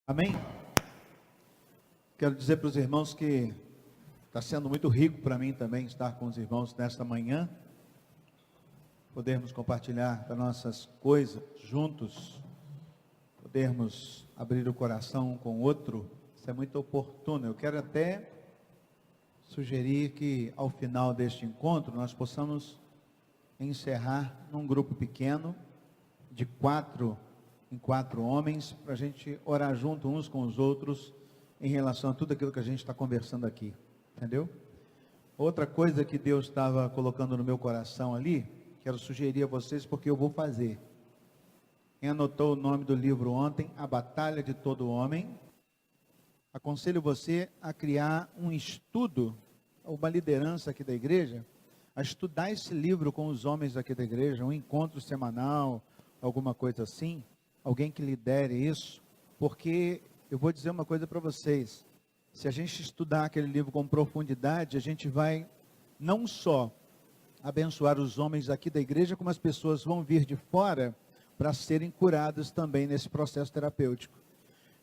Amém? Quero dizer para os irmãos que está sendo muito rico para mim também estar com os irmãos nesta manhã, podermos compartilhar as nossas coisas juntos, podermos abrir o coração um com o outro. Isso é muito oportuno. Eu quero até sugerir que ao final deste encontro nós possamos encerrar num grupo pequeno de 4 em 4 homens, para a gente orar junto uns com os outros em relação a tudo aquilo que a gente está conversando aqui, entendeu? Outra coisa que Deus estava colocando no meu coração ali, quero sugerir a vocês porque eu vou fazer. Quem anotou o nome do livro ontem, A Batalha de Todo Homem, aconselho você a criar um estudo, uma liderança aqui da igreja, a estudar esse livro com os homens aqui da igreja, um encontro semanal, alguma coisa assim, alguém que lidere isso, porque eu vou dizer uma coisa para vocês, se a gente estudar aquele livro com profundidade, a gente vai não só abençoar os homens aqui da igreja, como as pessoas vão vir de fora para serem curadas também nesse processo terapêutico.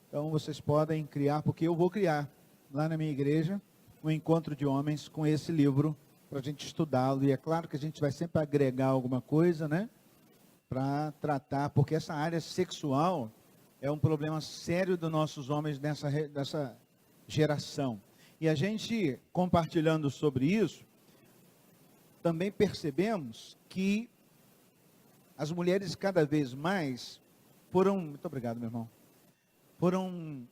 Então vocês podem criar, porque eu vou criar lá na minha igreja, um encontro de homens com esse livro, para a gente estudá-lo, e é claro que a gente vai sempre agregar alguma coisa, né? Para tratar, porque essa área sexual é um problema sério dos nossos homens nessa geração. E a gente, compartilhando sobre isso, também percebemos que as mulheres cada vez mais muito obrigado, meu irmão, foram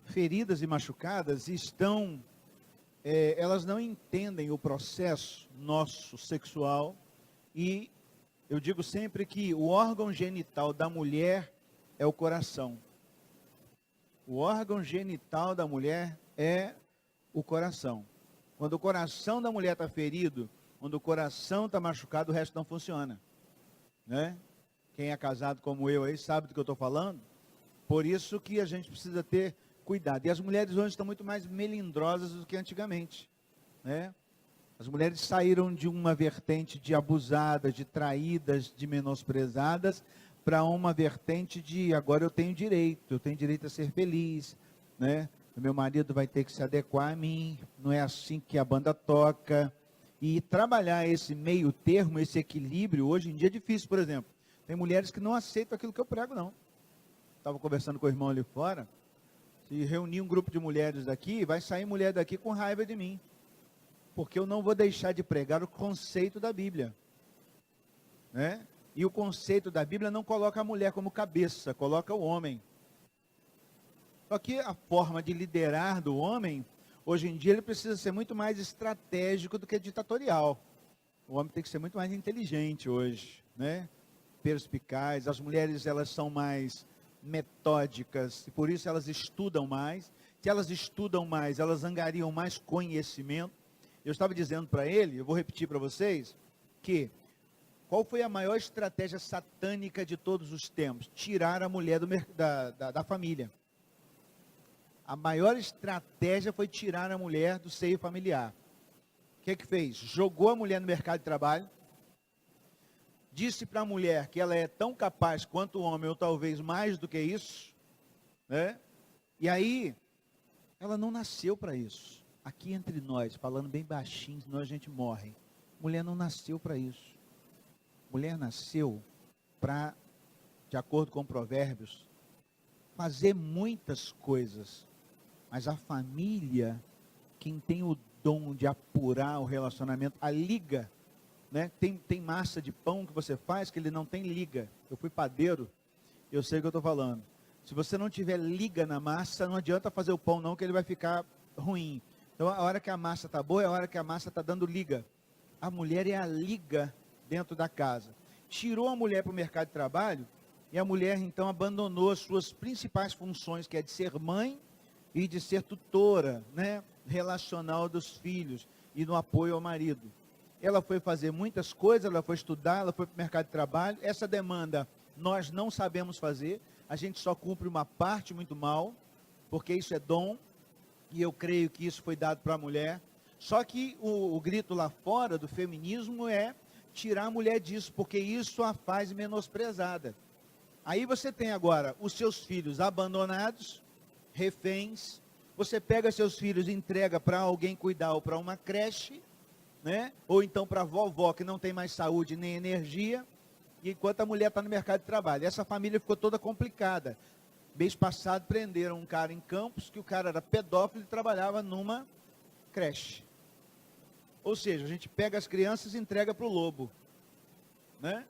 feridas e machucadas e elas não entendem o processo nosso sexual e eu digo sempre que o órgão genital da mulher é o coração. O órgão genital da mulher é o coração. Quando o coração da mulher está ferido, quando o coração está machucado, o resto não funciona. Né? Quem é casado como eu aí sabe do que eu estou falando. Por isso que a gente precisa ter cuidado. E as mulheres hoje estão muito mais melindrosas do que antigamente. Né? As mulheres saíram de uma vertente de abusadas, de traídas, de menosprezadas, para uma vertente de agora eu tenho direito a ser feliz, né? O meu marido vai ter que se adequar a mim, não é assim que a banda toca. E trabalhar esse meio termo, esse equilíbrio, hoje em dia é difícil, por exemplo. Tem mulheres que não aceitam aquilo que eu prego, não. Estava conversando com o irmão ali fora, se reunir um grupo de mulheres daqui, vai sair mulher daqui com raiva de mim. Porque eu não vou deixar de pregar o conceito da Bíblia, né? E o conceito da Bíblia não coloca a mulher como cabeça, coloca o homem. Só que a forma de liderar do homem, hoje em dia ele precisa ser muito mais estratégico do que ditatorial. O homem tem que ser muito mais inteligente hoje, né? Perspicaz. As mulheres, elas são mais metódicas, e por isso elas estudam mais. Se elas estudam mais, elas angariam mais conhecimento. Eu estava dizendo para ele, eu vou repetir para vocês, que qual foi a maior estratégia satânica de todos os tempos? Tirar a mulher da família. A maior estratégia foi tirar a mulher do seio familiar. O que fez? Jogou a mulher no mercado de trabalho, disse para a mulher que ela é tão capaz quanto o homem, ou talvez mais do que isso, né? E aí, ela não nasceu para isso. Aqui entre nós, falando bem baixinho, senão a gente morre. Mulher não nasceu para isso. Mulher nasceu para, de acordo com Provérbios, fazer muitas coisas. Mas a família, quem tem o dom de apurar o relacionamento, a liga, né? Tem massa de pão que você faz que ele não tem liga. Eu fui padeiro, eu sei o que eu estou falando. Se você não tiver liga na massa, não adianta fazer o pão não, que ele vai ficar ruim. Então, a hora que a massa está boa, é a hora que a massa está dando liga. A mulher é a liga dentro da casa. Tirou a mulher para o mercado de trabalho, e a mulher, então, abandonou as suas principais funções, que é de ser mãe e de ser tutora, né, relacional dos filhos e no apoio ao marido. Ela foi fazer muitas coisas, ela foi estudar, ela foi para o mercado de trabalho. Essa demanda nós não sabemos fazer, a gente só cumpre uma parte muito mal, porque isso é dom. E eu creio que isso foi dado para a mulher. Só que o grito lá fora do feminismo é tirar a mulher disso, porque isso a faz menosprezada. Aí você tem agora os seus filhos abandonados, reféns. Você pega seus filhos e entrega para alguém cuidar ou para uma creche, né? Ou então para a vovó que não tem mais saúde nem energia, e enquanto a mulher está no mercado de trabalho. Essa família ficou toda complicada. Mês passado prenderam um cara em Campos, que o cara era pedófilo e trabalhava numa creche. Ou seja, a gente pega as crianças e entrega para o lobo, né?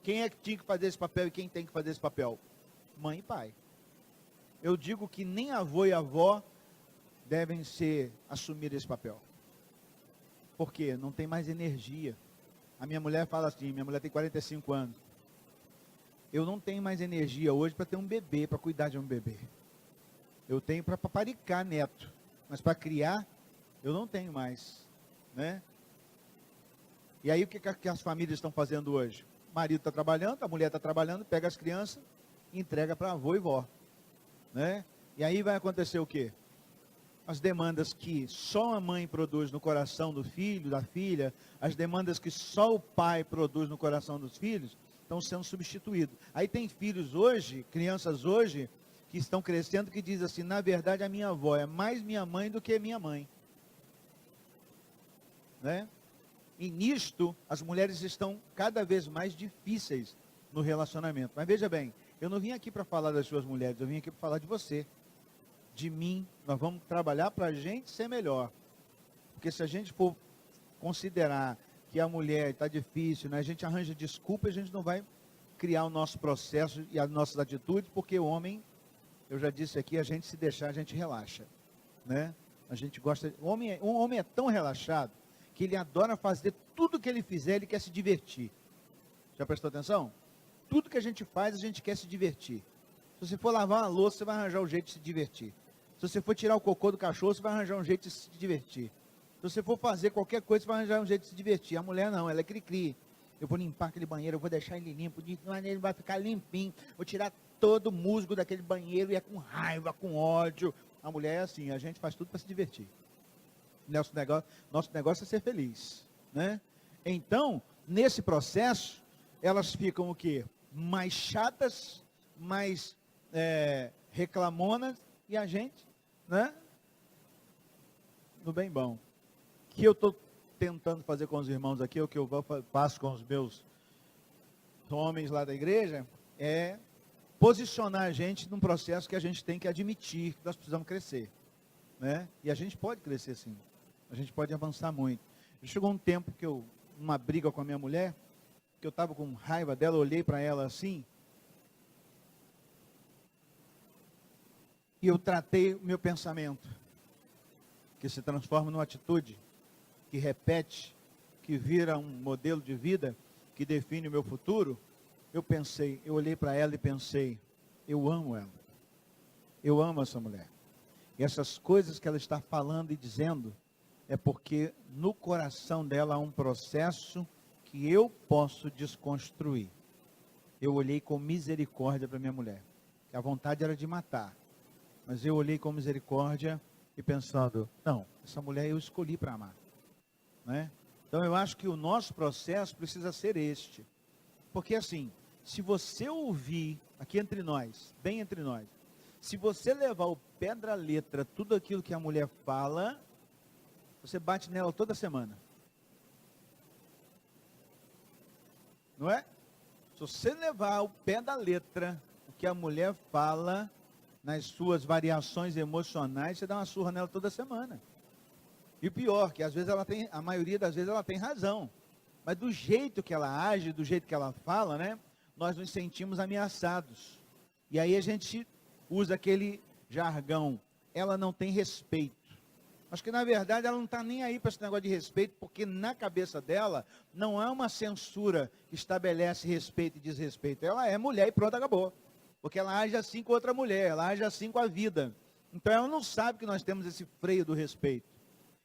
Quem é que tinha que fazer esse papel e quem tem que fazer esse papel? Mãe e pai. Eu digo que nem avô e avó devem assumir esse papel. Por quê? Não tem mais energia. A minha mulher fala assim, minha mulher tem 45 anos. Eu não tenho mais energia hoje para ter um bebê, para cuidar de um bebê. Eu tenho para paparicar neto, mas para criar, eu não tenho mais, né? E aí o que as famílias estão fazendo hoje? O marido está trabalhando, a mulher está trabalhando, pega as crianças e entrega para avô e vó, né? E aí vai acontecer o quê? As demandas que só a mãe produz no coração do filho, da filha, as demandas que só o pai produz no coração dos filhos, estão sendo substituídos. Aí tem filhos hoje, crianças hoje, que estão crescendo, que dizem assim, na verdade a minha avó é mais minha mãe do que minha mãe. Né? E nisto, as mulheres estão cada vez mais difíceis no relacionamento. Mas veja bem, eu não vim aqui para falar das suas mulheres, eu vim aqui para falar de você. De mim, nós vamos trabalhar para a gente ser melhor. Porque se a gente for considerar que a mulher está difícil, né, a gente arranja desculpa, a gente não vai criar o nosso processo e as nossas atitudes, porque o homem, eu já disse aqui, a gente se deixar, a gente relaxa. Né? A gente gosta, um homem é tão relaxado, que ele adora fazer tudo que ele fizer, ele quer se divertir. Já prestou atenção? Tudo que a gente faz, a gente quer se divertir. Se você for lavar uma louça, você vai arranjar um jeito de se divertir. Se você for tirar o cocô do cachorro, você vai arranjar um jeito de se divertir. Se você for fazer qualquer coisa, você vai arranjar um jeito de se divertir. A mulher não, ela é cri-cri. Eu vou limpar aquele banheiro, eu vou deixar ele limpo, de maneira ele vai ficar limpinho. Vou tirar todo o musgo daquele banheiro e é com raiva, com ódio. A mulher é assim, a gente faz tudo para se divertir. Nosso negócio é ser feliz. Né? Então, nesse processo, elas ficam o quê? Mais chatas, mais reclamonas, e a gente, né? No bem bom. O que eu estou tentando fazer com os irmãos aqui, o que eu faço com os meus homens lá da igreja, é posicionar a gente num processo que a gente tem que admitir que nós precisamos crescer. Né? E a gente pode crescer sim. A gente pode avançar muito. Chegou um tempo que uma briga com a minha mulher, que eu estava com raiva dela, olhei para ela assim, e eu tratei o meu pensamento, que se transforma numa atitude, que repete, que vira um modelo de vida, que define o meu futuro. Eu olhei para ela e pensei, eu amo ela. Eu amo essa mulher. E essas coisas que ela está falando e dizendo, é porque no coração dela há um processo que eu posso desconstruir. Eu olhei com misericórdia para minha mulher, que a vontade era de matar. Mas eu olhei com misericórdia e pensando, não, essa mulher eu escolhi para amar. Né? Então eu acho que o nosso processo precisa ser este. Porque assim, se você ouvir, aqui entre nós, bem entre nós, se você levar ao pé da letra tudo aquilo que a mulher fala, você bate nela toda semana. Não é? Se você levar ao pé da letra o que a mulher fala, nas suas variações emocionais, você dá uma surra nela toda semana. E o pior, que às vezes a maioria das vezes ela tem razão. Mas do jeito que ela age, do jeito que ela fala, né? Nós nos sentimos ameaçados. E aí a gente usa aquele jargão, ela não tem respeito. Acho que na verdade ela não está nem aí para esse negócio de respeito, porque na cabeça dela não há uma censura que estabelece respeito e desrespeito. Ela é mulher e pronto, acabou. Porque ela age assim com outra mulher, ela age assim com a vida. Então ela não sabe que nós temos esse freio do respeito.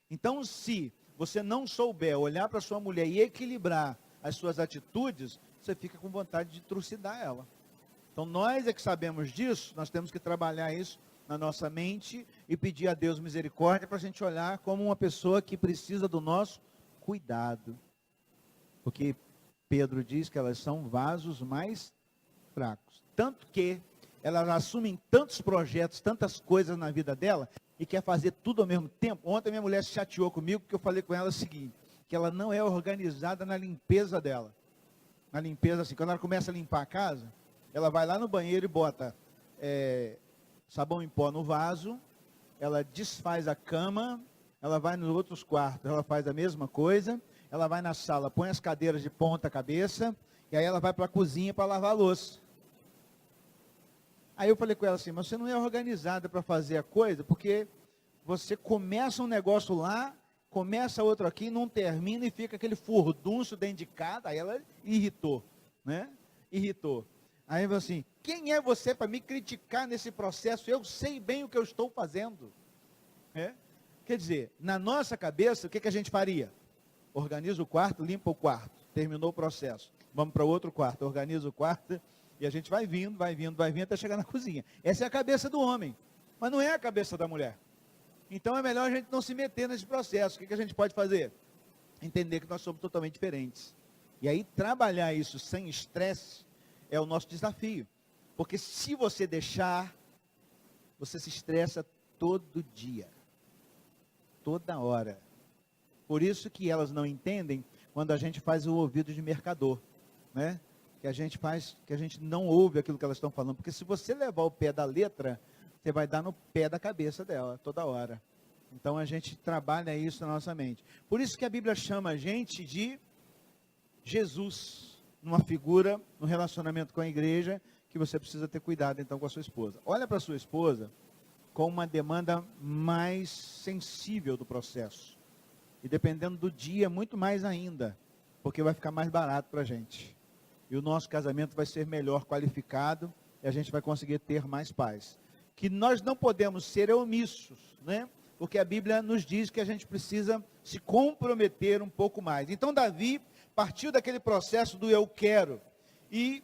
Então se você não souber olhar para sua mulher e equilibrar as suas atitudes, você fica com vontade de trucidar ela. Então nós é que sabemos disso, nós temos que trabalhar isso na nossa mente e pedir a Deus misericórdia para a gente olhar como uma pessoa que precisa do nosso cuidado. Porque Pedro diz que elas são vasos mais fracos. Tanto que elas assumem tantos projetos, tantas coisas na vida dela, e quer fazer tudo ao mesmo tempo. Ontem minha mulher se chateou comigo, porque eu falei com ela o seguinte, que ela não é organizada na limpeza dela. Na limpeza, assim, quando ela começa a limpar a casa, ela vai lá no banheiro e bota sabão em pó no vaso, ela desfaz a cama, ela vai nos outros quartos, ela faz a mesma coisa, ela vai na sala, põe as cadeiras de ponta cabeça, e aí ela vai para a cozinha para lavar a louça. Aí eu falei com ela assim, mas você não é organizada para fazer a coisa, porque você começa um negócio lá, começa outro aqui, não termina e fica aquele furdunço dentro de casa. Aí ela irritou, né? Irritou. Aí eu falei assim, quem é você para me criticar nesse processo? Eu sei bem o que eu estou fazendo. Quer dizer, na nossa cabeça, o que a gente faria? Organiza o quarto, limpa o quarto. Terminou o processo. Vamos para outro quarto, organiza o quarto. E a gente vai vindo, até chegar na cozinha. Essa é a cabeça do homem, mas não é a cabeça da mulher. Então é melhor a gente não se meter nesse processo. O que a gente pode fazer? Entender que nós somos totalmente diferentes. E aí trabalhar isso sem estresse é o nosso desafio. Porque se você deixar, você se estressa todo dia. Toda hora. Por isso que elas não entendem quando a gente faz o ouvido de mercador, né? Que a gente não ouve aquilo que elas estão falando, porque se você levar o pé da letra, você vai dar no pé da cabeça dela, toda hora. Então a gente trabalha isso na nossa mente. Por isso que a Bíblia chama a gente de Jesus, numa figura, no relacionamento com a igreja, que você precisa ter cuidado então com a sua esposa. Olha para a sua esposa com uma demanda mais sensível do processo. E dependendo do dia, muito mais ainda, porque vai ficar mais barato para a gente. E o nosso casamento vai ser melhor qualificado e a gente vai conseguir ter mais paz. Que nós não podemos ser omissos, né? Porque a Bíblia nos diz que a gente precisa se comprometer um pouco mais. Então Davi partiu daquele processo do eu quero. E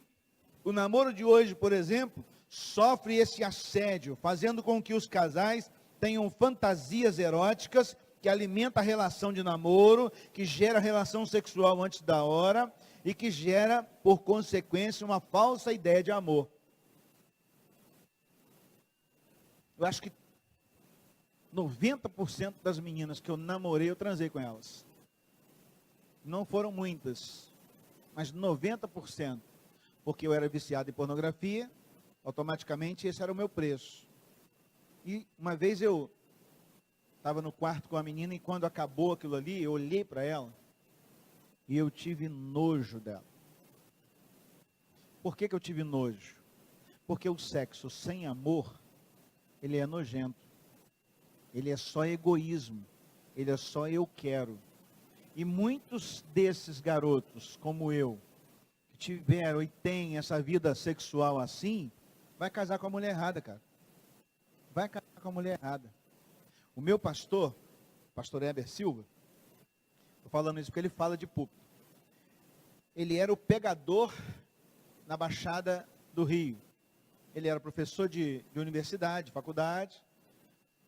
o namoro de hoje, por exemplo, sofre esse assédio, fazendo com que os casais tenham fantasias eróticas, que alimenta a relação de namoro, que gera relação sexual antes da hora, e que gera, por consequência, uma falsa ideia de amor. Eu acho que 90% das meninas que eu namorei, eu transei com elas. Não foram muitas, mas 90%. Porque eu era viciado em pornografia, automaticamente esse era o meu preço. E uma vez eu estava no quarto com a menina e quando acabou aquilo ali, eu olhei para ela e eu tive nojo dela. Por que eu tive nojo? Porque o sexo sem amor, ele é nojento. Ele é só egoísmo. Ele é só eu quero. E muitos desses garotos, como eu, que tiveram e têm essa vida sexual assim, vai casar com a mulher errada, cara. Vai casar com a mulher errada. O meu pastor Heber Silva, estou falando isso porque ele fala de púlpito. Ele era o pegador na Baixada do Rio. Ele era professor de universidade, faculdade,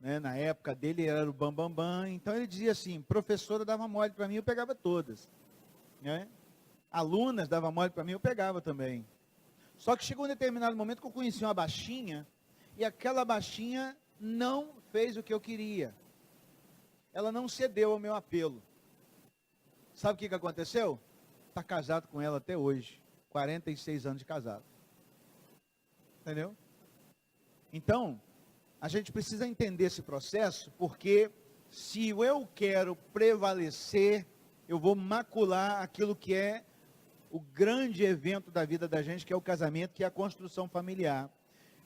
né? Na época dele era o bambambam. Então ele dizia assim, professora dava mole para mim, eu pegava todas. Né? Alunas dava mole para mim, eu pegava também. Só que chegou um determinado momento que eu conheci uma baixinha, e aquela baixinha não fez o que eu queria. Ela não cedeu ao meu apelo. Sabe o que aconteceu? Está casado com ela até hoje. 46 anos de casado. Entendeu? Então, a gente precisa entender esse processo, porque se eu quero prevalecer, eu vou macular aquilo que é o grande evento da vida da gente, que é o casamento, que é a construção familiar.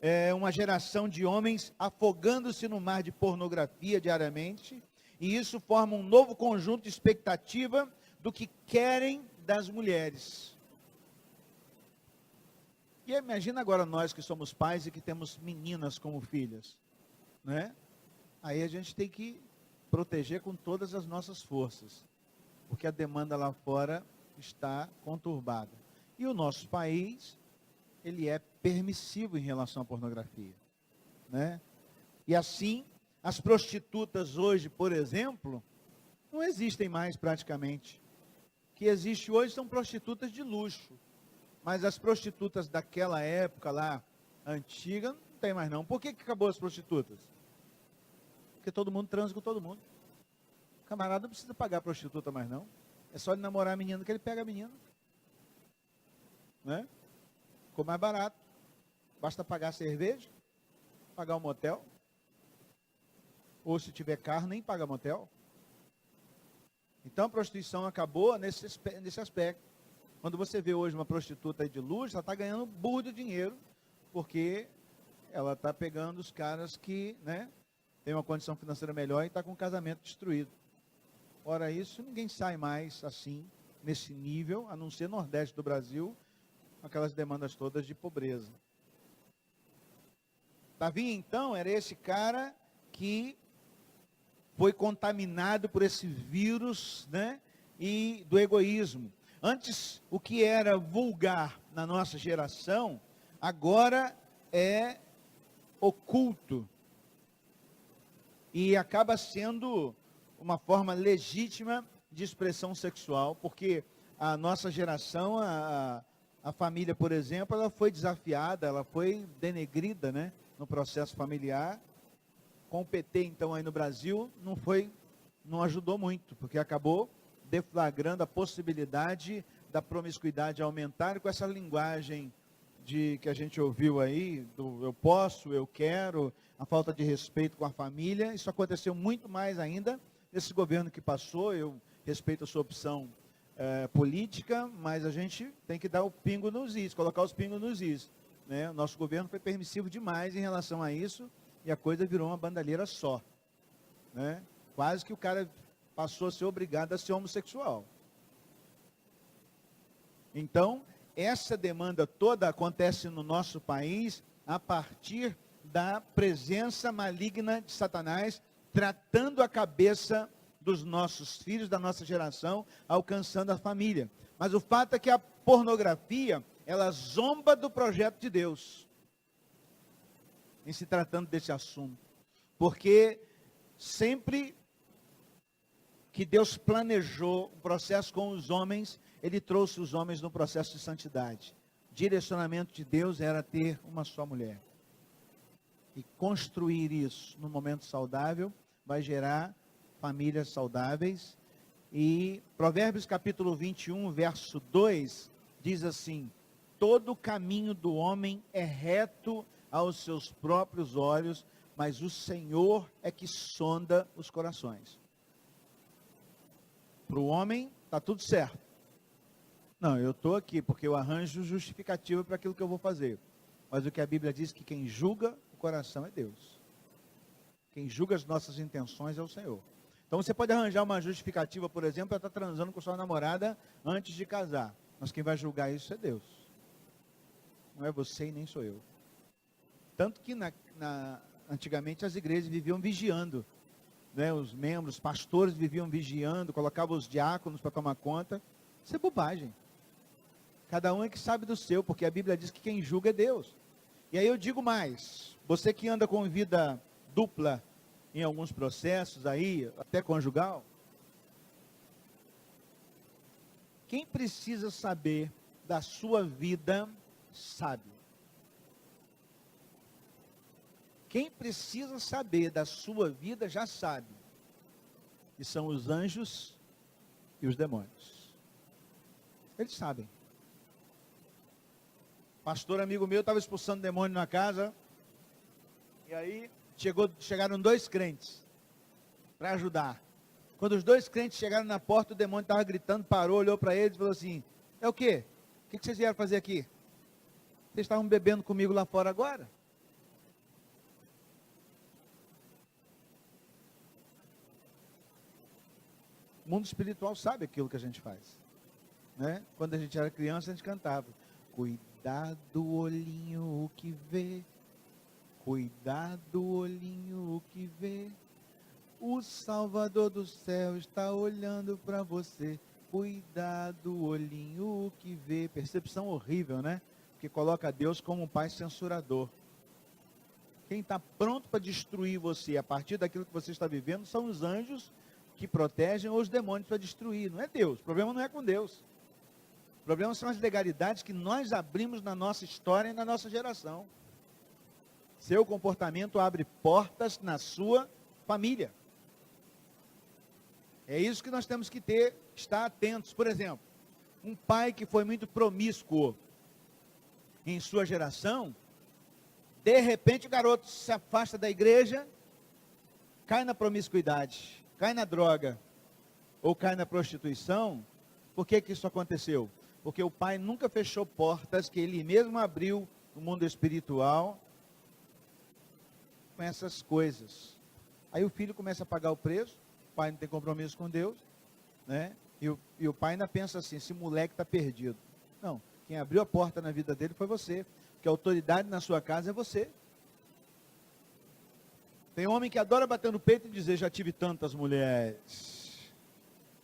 É uma geração de homens afogando-se no mar de pornografia diariamente, e isso forma um novo conjunto de expectativa do que querem das mulheres. E imagina agora nós que somos pais e que temos meninas como filhas, né? Aí a gente tem que proteger com todas as nossas forças, porque a demanda lá fora está conturbada. E o nosso país, ele é permissivo em relação à pornografia, né? E assim, as prostitutas hoje, por exemplo, não existem mais praticamente. O que existe hoje são prostitutas de luxo. Mas as prostitutas daquela época lá, A antiga não tem mais não. Por que acabou as prostitutas? Porque todo mundo transa com todo mundo. O camarada não precisa pagar a prostituta mais não. É só ele namorar a menina que ele pega a menina. Né? Ficou mais barato. Basta pagar a cerveja, pagar o motel. Ou se tiver carro, nem paga motel. Então a prostituição acabou nesse aspecto. Quando você vê hoje uma prostituta de luxo, ela está ganhando burro de dinheiro, porque ela está pegando os caras que, né, têm uma condição financeira melhor e está com o casamento destruído. Ora, isso ninguém sai mais assim, nesse nível, a não ser Nordeste do Brasil, com aquelas demandas todas de pobreza. Davi, então, era esse cara que foi contaminado por esse vírus, né, e do egoísmo. Antes, o que era vulgar na nossa geração, agora é oculto. E acaba sendo uma forma legítima de expressão sexual, porque a nossa geração, a família, por exemplo, ela foi desafiada, ela foi denegrida, né, no processo familiar. Com o PT, então, aí no Brasil, não ajudou muito, porque acabou deflagrando a possibilidade da promiscuidade aumentar, com essa linguagem que a gente ouviu aí, do eu posso, eu quero, a falta de respeito com a família. Isso aconteceu muito mais ainda nesse governo que passou. Eu respeito a sua opção política, mas a gente tem que dar o pingo nos is, colocar os pingos nos is. Né? O nosso governo foi permissivo demais em relação a isso, e a coisa virou uma bandalheira só. Né? Quase que o cara passou a ser obrigado a ser homossexual. Então, essa demanda toda acontece no nosso país a partir da presença maligna de Satanás, tratando a cabeça dos nossos filhos, da nossa geração, alcançando a família. Mas o fato é que a pornografia, ela zomba do projeto de Deus, em se tratando desse assunto. Porque sempre que Deus planejou o processo com os homens, Ele trouxe os homens no processo de santidade. O direcionamento de Deus era ter uma só mulher. E construir isso no momento saudável vai gerar famílias saudáveis. E Provérbios capítulo 21, verso 2, diz assim: todo o caminho do homem é reto aos seus próprios olhos, mas o Senhor é que sonda os corações. Para o homem, está tudo certo. Não, eu estou aqui porque eu arranjo justificativa para aquilo que eu vou fazer. Mas o que a Bíblia diz é que quem julga o coração é Deus. Quem julga as nossas intenções é o Senhor. Então você pode arranjar uma justificativa, por exemplo, para estar transando com sua namorada antes de casar. Mas quem vai julgar isso é Deus. Não é você e nem sou eu. Tanto que antigamente as igrejas viviam vigiando. Né? Os membros, os pastores viviam vigiando, colocavam os diáconos para tomar conta. Isso é bobagem. Cada um é que sabe do seu, porque a Bíblia diz que quem julga é Deus. E aí eu digo mais, você que anda com vida dupla em alguns processos aí, até conjugal, quem precisa saber da sua vida, sabe. Quem precisa saber da sua vida, já sabe. E são os anjos e os demônios. Eles sabem. Pastor amigo meu estava expulsando demônio na casa. E aí chegaram 2 crentes para ajudar. Quando os 2 crentes chegaram na porta, o demônio estava gritando, parou, olhou para eles e falou assim: é o quê? O que vocês vieram fazer aqui? Vocês estavam bebendo comigo lá fora agora? O mundo espiritual sabe aquilo que a gente faz. Né? Quando a gente era criança, a gente cantava: cuidado, olhinho, o que vê. Cuidado, olhinho, o que vê. O Salvador do céu está olhando para você. Cuidado, olhinho, o que vê. Percepção horrível, né? Que coloca Deus como um pai censurador. Quem está pronto para destruir você a partir daquilo que você está vivendo são os anjos que protegem, ou os demônios para destruir. Não é Deus. O problema não é com Deus. O problema são as legalidades que nós abrimos na nossa história e na nossa geração. Seu comportamento abre portas na sua família. É isso que nós temos que estar atentos. Por exemplo, um pai que foi muito promíscuo em sua geração, de repente o garoto se afasta da igreja, cai na promiscuidade, cai na droga, ou cai na prostituição. Por que isso aconteceu? Porque o pai nunca fechou portas que ele mesmo abriu no mundo espiritual com essas coisas. Aí o filho começa a pagar o preço, o pai não tem compromisso com Deus, né? E o pai ainda pensa assim, esse moleque está perdido. Não, quem abriu a porta na vida dele foi você, porque a autoridade na sua casa é você. Tem homem que adora bater no peito e dizer, já tive tantas mulheres.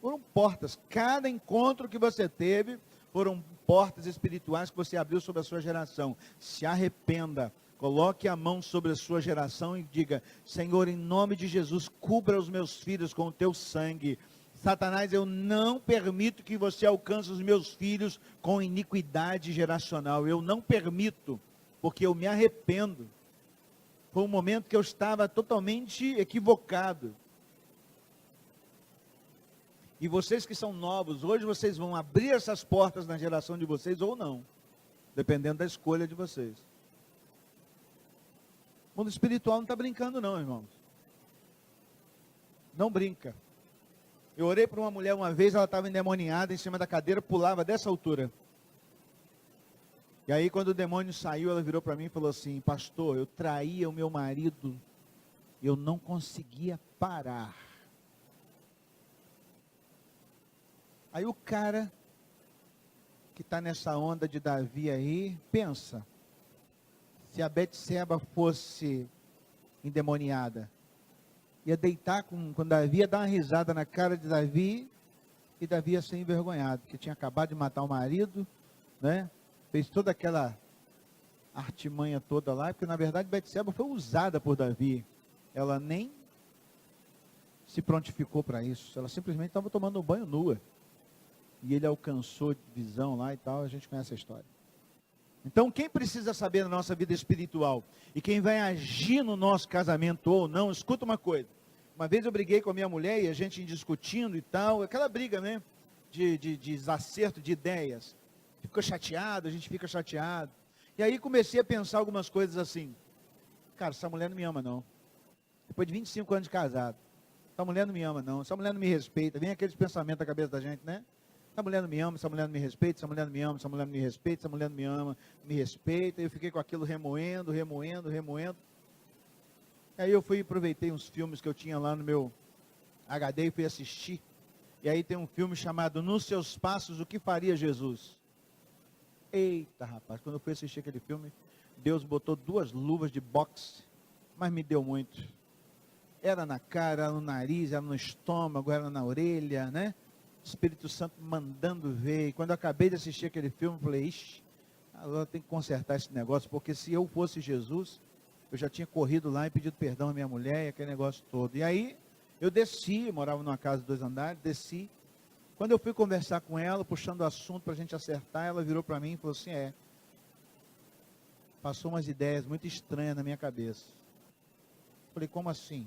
Foram portas, cada encontro que você teve, foram portas espirituais que você abriu sobre a sua geração. Se arrependa, coloque a mão sobre a sua geração e diga, Senhor, em nome de Jesus, cubra os meus filhos com o teu sangue. Satanás, eu não permito que você alcance os meus filhos com iniquidade geracional. Eu não permito, porque eu me arrependo. Foi um momento que eu estava totalmente equivocado. E vocês que são novos, hoje vocês vão abrir essas portas na geração de vocês ou não, dependendo da escolha de vocês. O mundo espiritual não está brincando não, irmãos. Não brinca. Eu orei para uma mulher uma vez, ela estava endemoniada em cima da cadeira, pulava dessa altura. E aí quando o demônio saiu, ela virou para mim e falou assim, pastor, eu traía o meu marido, eu não conseguia parar. Aí o cara que está nessa onda de Davi aí, pensa, se a Betseba fosse endemoniada, ia deitar com Davi, ia dar uma risada na cara de Davi, e Davi ia ser envergonhado, porque tinha acabado de matar o marido, né? Fez toda aquela artimanha toda lá, porque na verdade Betseba foi usada por Davi, ela nem se prontificou para isso, ela simplesmente estava tomando um banho nua, e ele alcançou visão lá e tal, a gente conhece a história. Então quem precisa saber na nossa vida espiritual, e quem vai agir no nosso casamento ou não, escuta uma coisa, uma vez eu briguei com a minha mulher, e a gente discutindo e tal, aquela briga, né, de desacerto de ideias, ficou chateado, a gente fica chateado, e aí comecei a pensar algumas coisas assim, cara, essa mulher não me ama não, depois de 25 anos de casado, essa mulher não me ama não, essa mulher não me respeita, vem aqueles pensamentos na cabeça da gente, né? Essa mulher não me ama, essa mulher não me respeita, essa mulher não me ama, essa mulher não me respeita, essa mulher não me ama, me respeita. E eu fiquei com aquilo remoendo. Aí eu aproveitei uns filmes que eu tinha lá no meu HD e fui assistir. E aí tem um filme chamado Nos Seus Passos, O que Faria Jesus? Eita, rapaz, quando eu fui assistir aquele filme, Deus botou 2 luvas de boxe, mas me deu muito. Era na cara, era no nariz, era no estômago, era na orelha, né? Espírito Santo mandando ver, e quando eu acabei de assistir aquele filme, eu falei, ixi, agora tem que consertar esse negócio, porque se eu fosse Jesus, eu já tinha corrido lá e pedido perdão à minha mulher, e aquele negócio todo, e aí, eu desci, eu morava numa casa de 2 andares, desci, quando eu fui conversar com ela, puxando o assunto para a gente acertar, ela virou para mim e falou assim, passou umas ideias muito estranhas na minha cabeça, falei, como assim?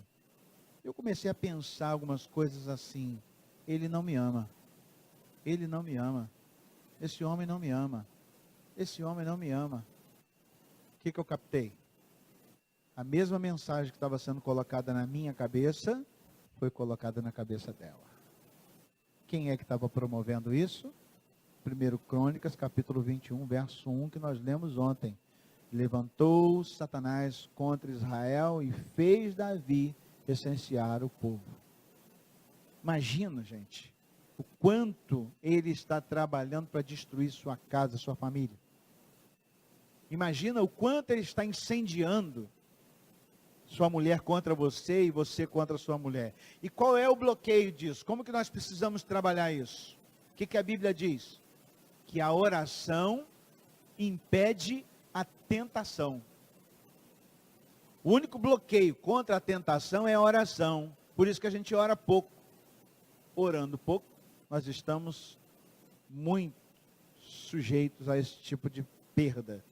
Eu comecei a pensar algumas coisas assim, ele não me ama, ele não me ama, esse homem não me ama, esse homem não me ama. O que eu captei? A mesma mensagem que estava sendo colocada na minha cabeça, foi colocada na cabeça dela. Quem é que estava promovendo isso? 1 Crônicas, capítulo 21, verso 1, que nós lemos ontem. Levantou Satanás contra Israel e fez Davi recensear o povo. Imagina, gente, o quanto ele está trabalhando para destruir sua casa, sua família. Imagina o quanto ele está incendiando sua mulher contra você e você contra sua mulher. E qual é o bloqueio disso? Como que nós precisamos trabalhar isso? O que a Bíblia diz? Que a oração impede a tentação. O único bloqueio contra a tentação é a oração. Por isso que a gente ora pouco. Orando pouco, nós estamos muito sujeitos a esse tipo de perda.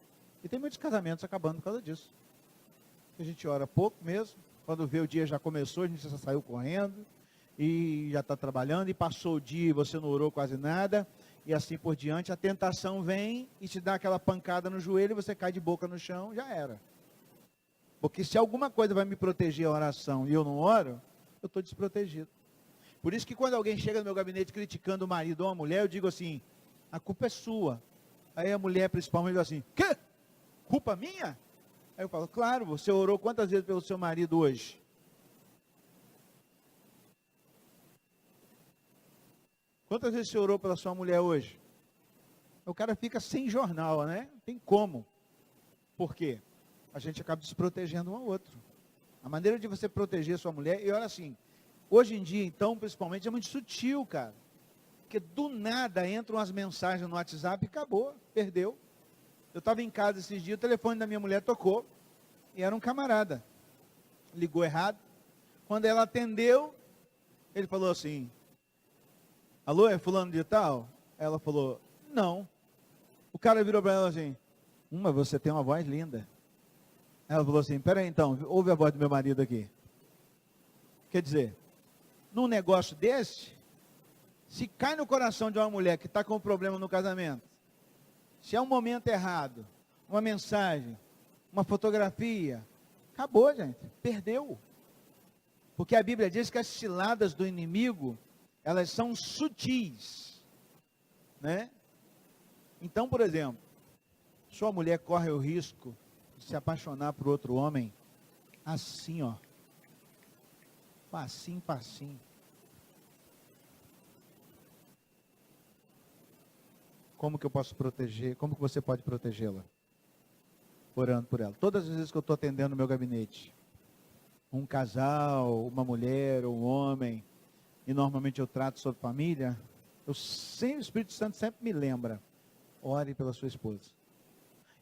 E tem muitos casamentos acabando por causa disso. A gente ora pouco mesmo. Quando vê o dia já começou, a gente já saiu correndo e já está trabalhando, e passou o dia e você não orou quase nada, e assim por diante. A tentação vem e te dá aquela pancada no joelho, e você cai de boca no chão, já era. Porque se alguma coisa vai me proteger a oração e eu não oro, eu estou desprotegido. Por isso que quando alguém chega no meu gabinete criticando o marido ou a mulher, eu digo assim: a culpa é sua. Aí a mulher principalmente diz assim: quê? Culpa minha? Aí eu falo: claro, você orou quantas vezes pelo seu marido hoje? Quantas vezes você orou pela sua mulher hoje? O cara fica sem jornal, né? Tem como. Por quê? A gente acaba desprotegendo um ao outro. A maneira de você proteger sua mulher, e olha assim, hoje em dia, então, principalmente, é muito sutil, cara. Porque do nada entram as mensagens no WhatsApp e acabou, perdeu. Eu estava em casa esses dias, o telefone da minha mulher tocou, e era um camarada. Ligou errado. Quando ela atendeu, ele falou assim: alô, é fulano de tal? Ela falou: não. O cara virou para ela assim: mas você tem uma voz linda. Ela falou assim: peraí então, ouve a voz do meu marido aqui. Quer dizer, num negócio desse, se cai no coração de uma mulher que está com um problema no casamento, se é um momento errado, uma mensagem, uma fotografia, acabou, gente, perdeu. Porque a Bíblia diz que as ciladas do inimigo, elas são sutis, né? Então, por exemplo, sua mulher corre o risco de se apaixonar por outro homem, assim, ó, passinho, passinho. Como que eu posso proteger? Como que você pode protegê-la? Orando por ela. Todas as vezes que eu estou atendendo no meu gabinete, um casal, uma mulher, um homem, e normalmente eu trato sobre família, o Espírito Santo sempre me lembra: ore pela sua esposa.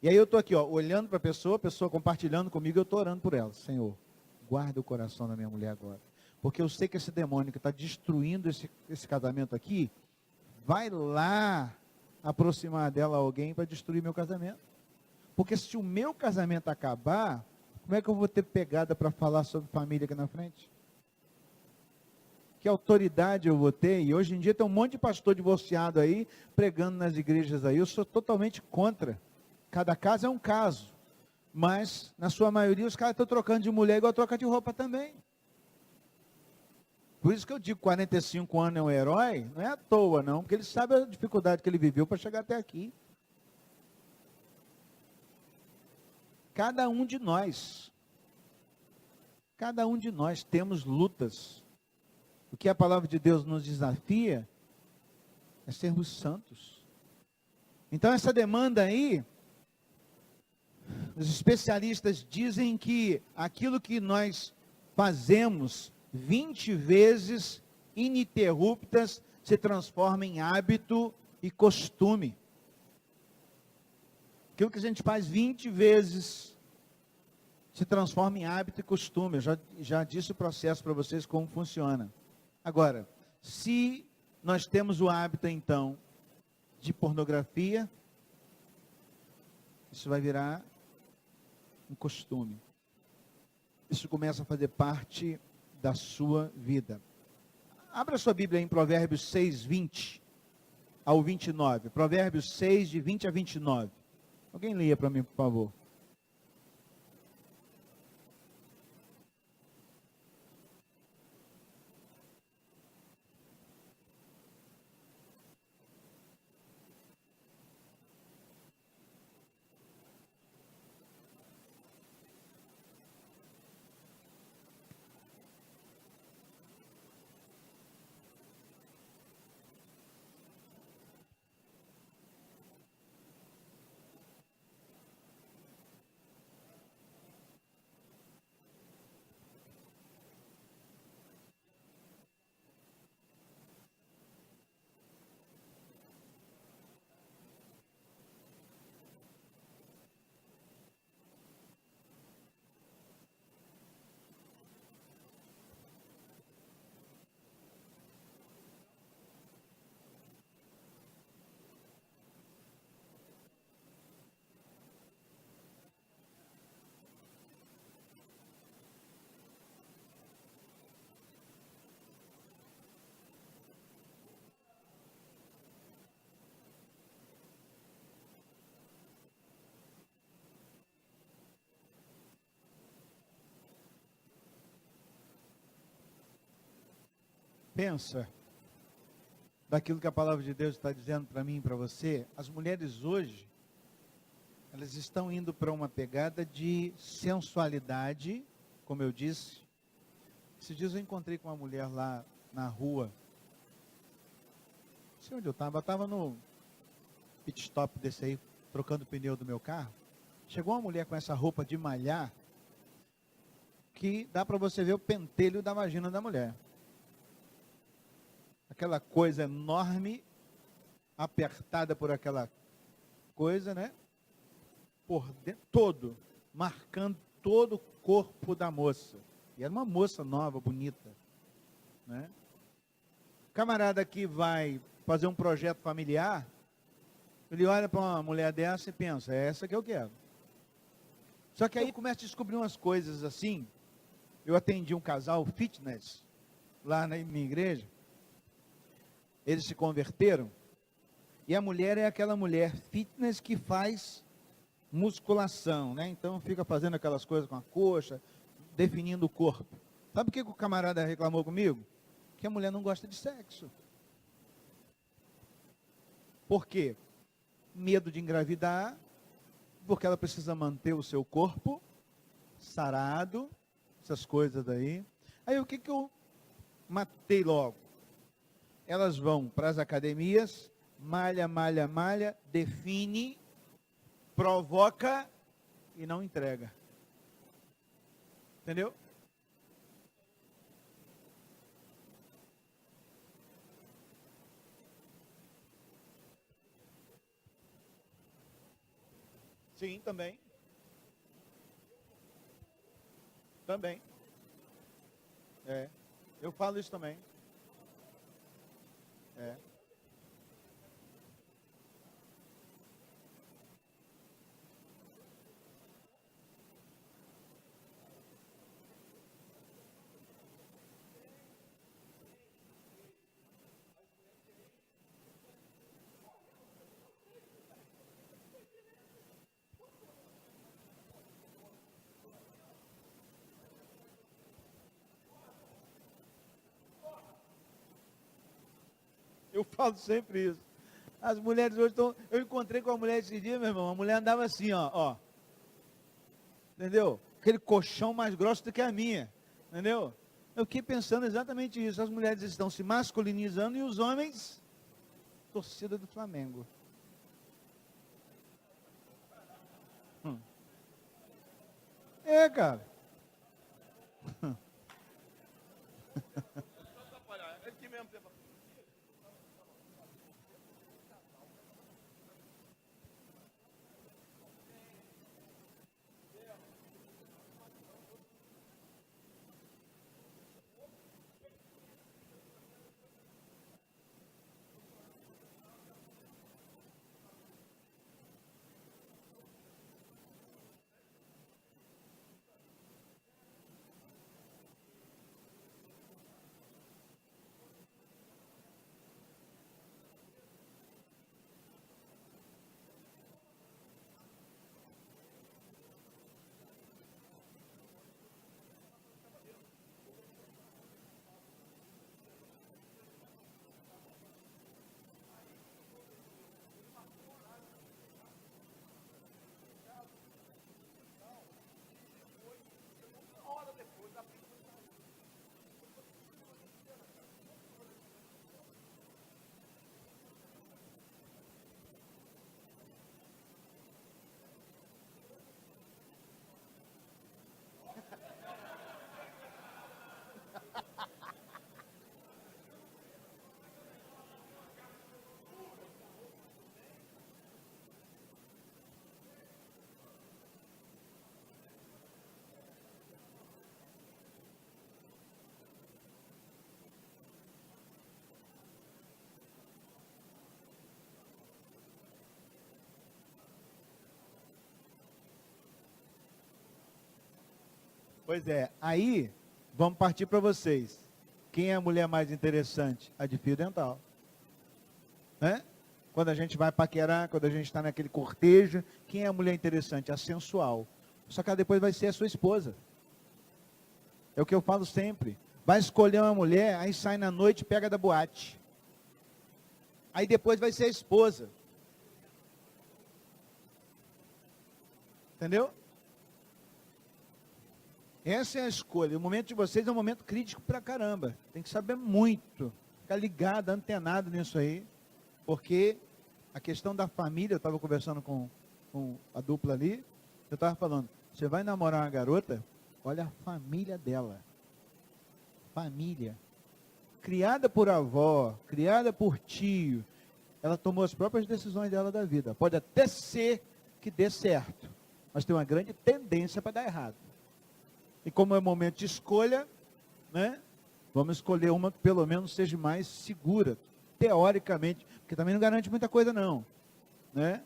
E aí eu estou aqui, ó, olhando para a pessoa compartilhando comigo, eu estou orando por ela. Senhor, guarda o coração da minha mulher agora. Porque eu sei que esse demônio que está destruindo esse casamento aqui, vai lá aproximar dela alguém para destruir meu casamento. Porque se o meu casamento acabar, como é que eu vou ter pegada para falar sobre família aqui na frente? Que autoridade eu vou ter? E hoje em dia tem um monte de pastor divorciado aí, pregando nas igrejas aí. Eu sou totalmente contra. Cada caso é um caso. Mas, na sua maioria, os caras estão trocando de mulher igual troca de roupa também. Por isso que eu digo 45 anos é um herói, não é à toa não, porque ele sabe a dificuldade que ele viveu para chegar até aqui. Cada um de nós temos lutas. O que a palavra de Deus nos desafia é sermos santos. Então essa demanda aí, os especialistas dizem que aquilo que nós fazemos 20 vezes ininterruptas se transforma em hábito e costume. Aquilo que a gente faz 20 vezes se transforma em hábito e costume. Eu já disse o processo para vocês como funciona. Agora, se nós temos o hábito então de pornografia, isso vai virar um costume. Isso começa a fazer parte da sua vida. Abra sua Bíblia em Provérbios 6, 20 ao 29. Provérbios 6, de 20 a 29. Alguém leia para mim, por favor. pensa daquilo que a palavra de Deus está dizendo para mim e para você, as mulheres hoje, elas estão indo para uma pegada de sensualidade, como eu disse. Esses dias eu encontrei com uma mulher lá na rua, não sei onde eu estava no pit stop desse aí, trocando o pneu do meu carro. Chegou uma mulher com essa roupa de malhar, que dá para você ver o pentelho da vagina da mulher. Aquela coisa enorme, apertada por aquela coisa, né? Por dentro, todo, marcando todo o corpo da moça. E era uma moça nova, bonita, né? O camarada que vai fazer um projeto familiar, ele olha para uma mulher dessa e pensa, é essa que eu quero. Só que aí começa a descobrir umas coisas assim. Eu atendi um casal fitness lá na minha igreja. Eles se converteram. E a mulher é aquela mulher fitness que faz musculação, né? Então fica fazendo aquelas coisas com a coxa, definindo o corpo. Sabe o que o camarada reclamou comigo? Que a mulher não gosta de sexo. Por quê? Medo de engravidar, porque ela precisa manter o seu corpo sarado, essas coisas daí. Aí o que eu matei logo? Elas vão para as academias, malha, malha, malha, define, provoca e não entrega. Entendeu? Sim, também. Também. É. Eu falo isso também. É. Eu falo sempre isso. As mulheres hoje estão... Eu encontrei com uma mulher esse dia, meu irmão. A mulher andava assim, ó. Entendeu? Aquele colchão mais grosso do que a minha. Entendeu? Eu fiquei pensando exatamente isso. As mulheres estão se masculinizando e os homens... Torcida do Flamengo. É, cara. Pois é, aí vamos partir para vocês. Quem é a mulher mais interessante? A de fio dental. Né? Quando a gente vai paquerar, quando a gente está naquele cortejo, quem é a mulher interessante? A sensual. Só que ela depois vai ser a sua esposa. É o que eu falo sempre. vai escolher uma mulher, aí sai na noite e pega da boate. Aí depois vai ser a esposa. Entendeu? Essa é a escolha. O momento de vocês é um momento crítico pra caramba. Tem que saber muito. Ficar ligado, antenado nisso aí. Porque a questão da família, eu estava conversando com a dupla ali, eu estava falando, você vai namorar uma garota, olha a família dela. Família. Criada por avó, criada por tio, ela tomou as próprias decisões dela da vida. Pode até ser que dê certo, mas tem uma grande tendência para dar errado. E como é momento de escolha, né? Vamos escolher uma que pelo menos seja mais segura, teoricamente, porque também não garante muita coisa não, né?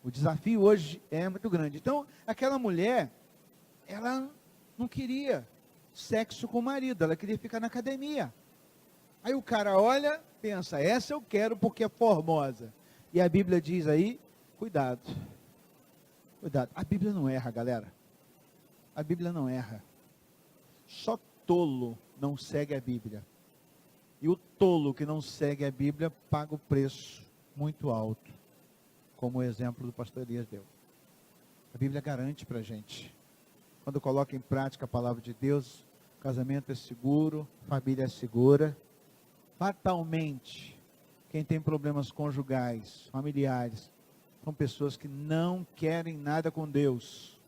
O desafio hoje é muito grande. Então, aquela mulher, ela não queria sexo com o marido, ela queria ficar na academia. Aí o cara olha, pensa, essa eu quero porque é formosa. E a Bíblia diz aí, cuidado. Cuidado. A Bíblia não erra, galera. A Bíblia não erra. Só tolo não segue a Bíblia. E o tolo que não segue a Bíblia paga o preço muito alto. Como o exemplo do pastor Elias deu. A Bíblia garante para a gente. Quando coloca em prática a palavra de Deus, o casamento é seguro, a família é segura. Fatalmente, quem tem problemas conjugais, familiares, são pessoas que não querem nada com Deus.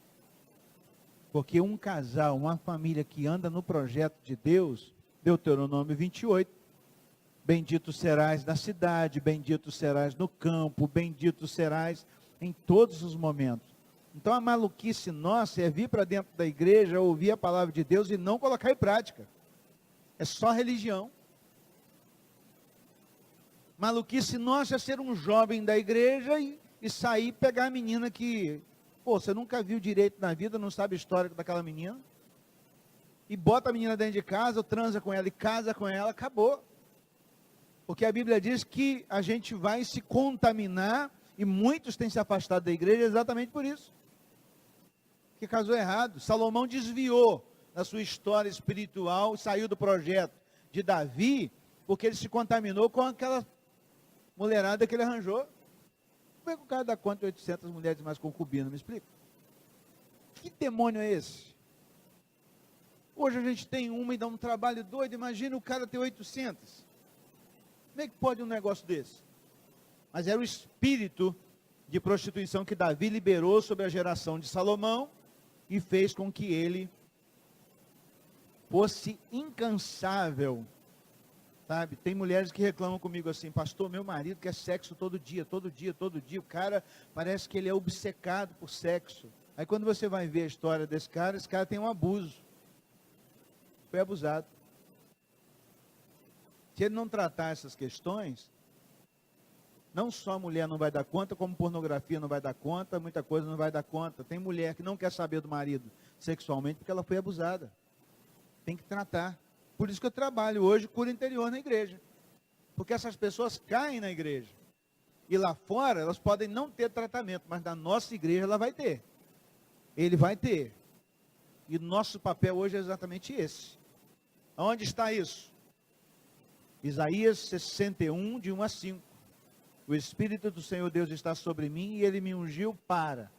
Porque um casal, uma família que anda no projeto de Deus, Deuteronômio 28, bendito serás na cidade, bendito serás no campo, bendito serás em todos os momentos. Então a maluquice nossa é vir para dentro da igreja, ouvir a palavra de Deus e não colocar em prática. É só religião. Maluquice nossa é ser um jovem da igreja e sair e pegar a menina que, pô, você nunca viu direito na vida, não sabe a história daquela menina. E bota a menina dentro de casa, ou transa com ela e casa com ela, acabou. Porque a Bíblia diz que a gente vai se contaminar, e muitos têm se afastado da igreja exatamente por isso. Que casou errado. Salomão desviou da sua história espiritual, saiu do projeto de Davi, porque ele se contaminou com aquela mulherada que ele arranjou. Como é que o cara dá conta de 800 mulheres mais concubinas? Me explica. Que demônio é esse? Hoje a gente tem uma e dá um trabalho doido, imagina o cara ter 800. Como é que pode um negócio desse? Mas era o espírito de prostituição que Davi liberou sobre a geração de Salomão e fez com que ele fosse incansável. Sabe? Tem mulheres que reclamam comigo assim, pastor, meu marido quer sexo todo dia, todo dia, todo dia. O cara parece que ele é obcecado por sexo. Aí quando você vai ver a história desse cara, esse cara tem um abuso. Foi abusado. Se ele não tratar essas questões, não só a mulher não vai dar conta, como pornografia não vai dar conta, muita coisa não vai dar conta. Tem mulher que não quer saber do marido sexualmente porque ela foi abusada. Tem que tratar. Por isso que eu trabalho hoje cura interior na igreja. Porque essas pessoas caem na igreja. E lá fora elas podem não ter tratamento, mas na nossa igreja ela vai ter. Ele vai ter. E o nosso papel hoje é exatamente esse. Onde está isso? Isaías 61, de 1 a 5. O Espírito do Senhor Deus está sobre mim e Ele me ungiu para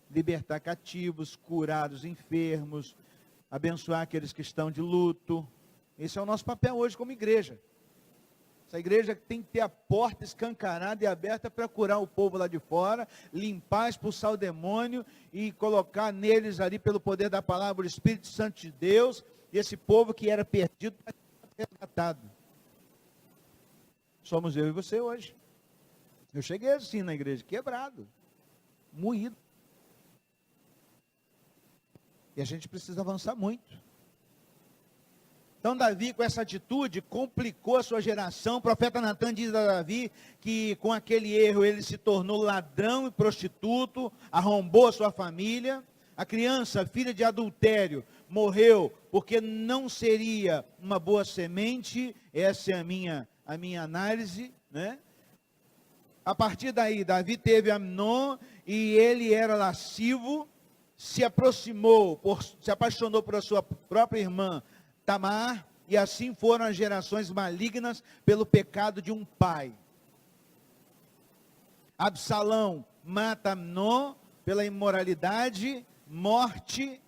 libertar cativos, curar os enfermos, abençoar aqueles que estão de luto. Esse é o nosso papel hoje como igreja. Essa igreja tem que ter a porta escancarada e aberta para curar o povo lá de fora, limpar, expulsar o demônio e colocar neles ali pelo poder da palavra o Espírito Santo de Deus, e esse povo que era perdido para ser resgatado. Somos eu e você hoje. Eu cheguei assim na igreja, quebrado, moído. E a gente precisa avançar muito. Então Davi, com essa atitude, complicou a sua geração. O profeta Natan diz a Davi que com aquele erro ele se tornou ladrão e prostituto, arrombou a sua família. A criança, filha de adultério, morreu porque não seria uma boa semente. Essa é a minha análise, né? A partir daí, Davi teve Amnon e ele era lascivo, se apaixonou por a sua própria irmã Tamar, E assim foram as gerações malignas pelo pecado de um pai. Absalão mata Amnon pela imoralidade, morte.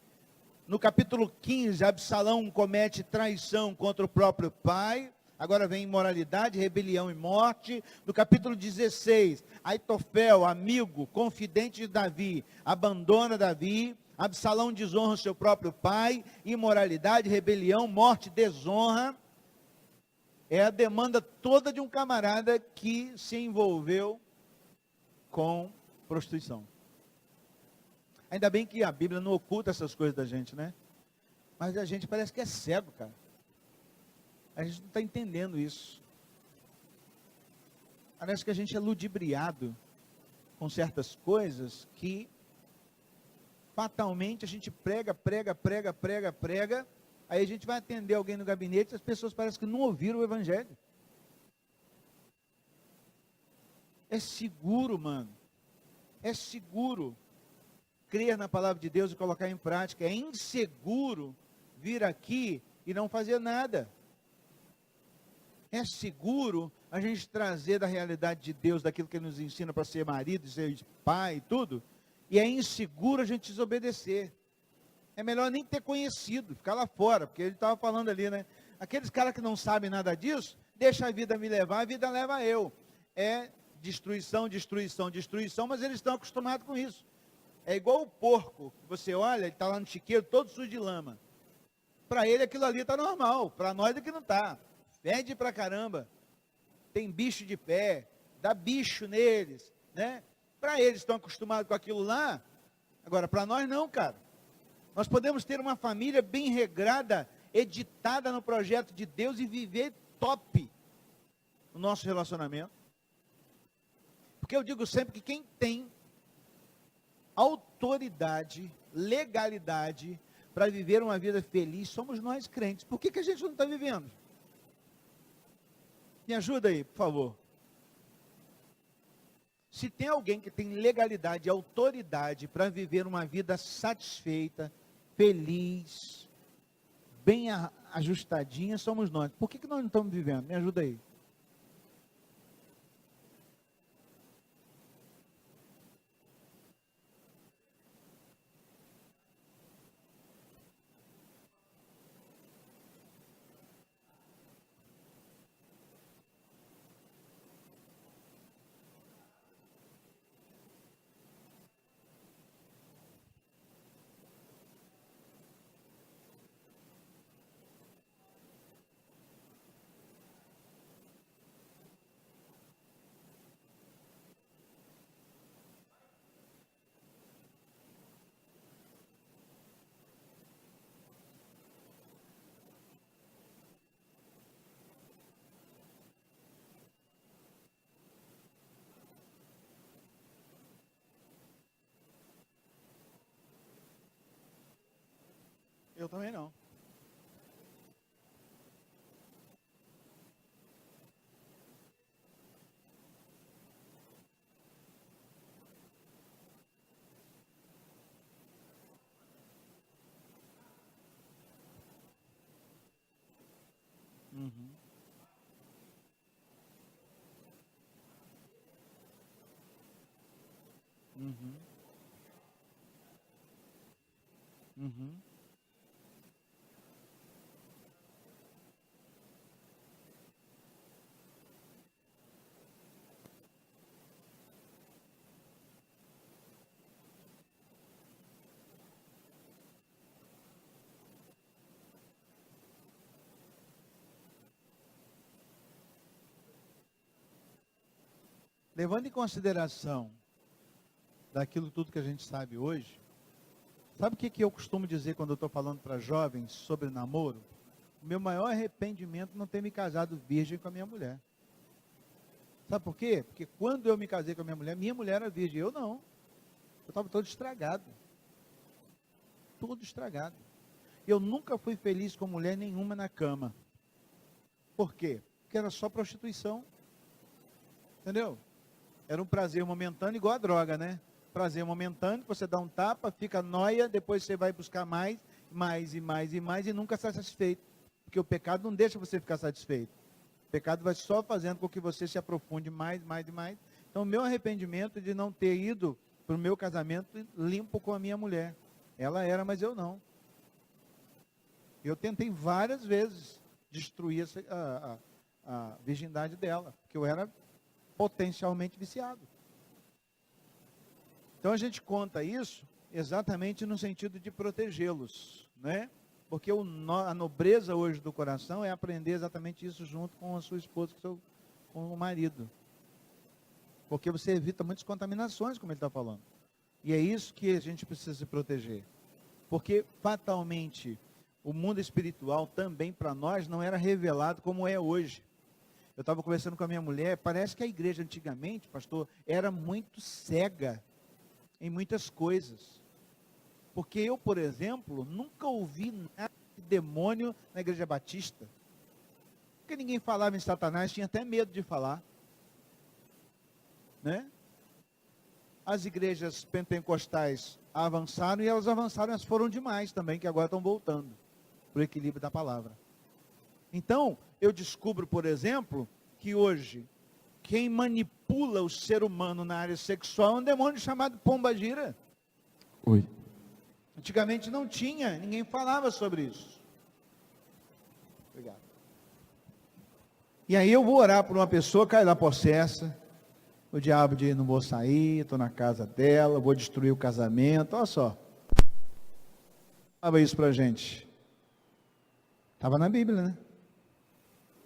No capítulo 15, Absalão comete traição contra o próprio pai. Agora vem imoralidade, rebelião e morte. No capítulo 16, Aitofel, amigo, confidente de Davi, abandona Davi. Absalão desonra o seu próprio pai. Imoralidade, rebelião, morte, desonra. É a demanda toda de um camarada que se envolveu com prostituição. Ainda bem que a Bíblia não oculta essas coisas da gente, né? Mas a gente parece que é cego, cara. A gente não está entendendo isso. Parece que a gente é ludibriado com certas coisas que fatalmente a gente prega, aí a gente vai atender alguém no gabinete e as pessoas parecem que não ouviram o evangelho. É seguro, mano. É seguro crer na palavra de Deus e colocar em prática. É inseguro vir aqui e não fazer nada. É seguro a gente trazer da realidade de Deus, daquilo que Ele nos ensina para ser marido, ser pai e tudo. E é inseguro a gente desobedecer. É melhor nem ter conhecido, ficar lá fora, porque ele estava falando ali, né? Aqueles caras que não sabem nada disso, deixa a vida me levar, a vida leva eu. É destruição, destruição, destruição, mas eles estão acostumados com isso. É igual o porco, que você olha, ele está lá no chiqueiro, todo sujo de lama. Para ele aquilo ali está normal, para nós é que não está. Fede pra caramba, tem bicho de pé, dá bicho neles, né? Para eles estão acostumados com aquilo lá, agora para nós não, cara. Nós podemos ter uma família bem regrada, editada no projeto de Deus e viver top no nosso relacionamento. Porque eu digo sempre que quem tem autoridade, legalidade para viver uma vida feliz somos nós crentes. Por que a gente não está vivendo? Me ajuda aí, por favor. Se tem alguém que tem legalidade e autoridade para viver uma vida satisfeita, feliz, bem ajustadinha, somos nós. Por que nós não estamos vivendo? Me ajuda aí. Eu também não. Uhum. Uhum. Uhum. Levando em consideração daquilo tudo que a gente sabe hoje, sabe o que eu costumo dizer quando eu estou falando para jovens sobre namoro? O meu maior arrependimento é não ter me casado virgem com a minha mulher. Sabe por quê? Porque quando eu me casei com a minha mulher era virgem, eu não. Eu estava todo estragado. Tudo estragado. Eu nunca fui feliz com mulher nenhuma na cama. Por quê? Porque era só prostituição. Entendeu? Era um prazer momentâneo, igual a droga, né? Prazer momentâneo, você dá um tapa, fica nóia, depois você vai buscar mais e mais e nunca está satisfeito. Porque o pecado não deixa você ficar satisfeito. O pecado vai só fazendo com que você se aprofunde mais e mais. Então, o meu arrependimento de não ter ido para o meu casamento limpo com a minha mulher. Ela era, mas eu não. Eu tentei várias vezes destruir a virgindade dela, porque eu era potencialmente viciado. Então a gente conta isso exatamente no sentido de protegê-los, né? Porque a nobreza hoje do coração é aprender exatamente isso junto com a sua esposa, com o marido. Porque você evita muitas contaminações, como ele está falando. E é isso que a gente precisa se proteger. Porque fatalmente o mundo espiritual também para nós não era revelado como é hoje. Eu estava conversando com a minha mulher, parece que a igreja antigamente, pastor, era muito cega em muitas coisas. Porque eu, por exemplo, nunca ouvi nada de demônio na igreja batista. Porque ninguém falava em Satanás, tinha até medo de falar. Né? As igrejas pentecostais avançaram e elas avançaram, elas foram demais também, que agora estão voltando para o equilíbrio da palavra. Então, eu descubro, por exemplo, que hoje, quem manipula o ser humano na área sexual é um demônio chamado pombagira. Oi. Antigamente não tinha, ninguém falava sobre isso. Obrigado. E aí eu vou orar por uma pessoa, cai lá possessa, o diabo diz, não vou sair, estou na casa dela, vou destruir o casamento, olha só. Falava isso para a gente. Estava na Bíblia, né?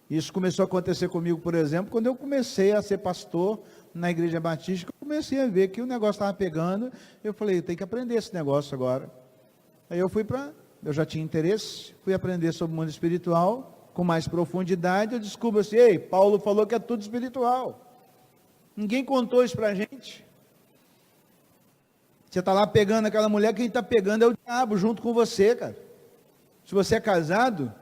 Isso começou a acontecer comigo, por exemplo, quando eu comecei a ser pastor na igreja batista, eu comecei a ver que o negócio estava pegando, eu falei, tem que aprender esse negócio agora. Aí eu eu já tinha interesse, fui aprender sobre o mundo espiritual, com mais profundidade, eu descubro assim, ei, Paulo falou que é tudo espiritual. Ninguém contou isso para a gente. Você está lá pegando aquela mulher, quem está pegando é o diabo junto com você, cara. Se você é casado,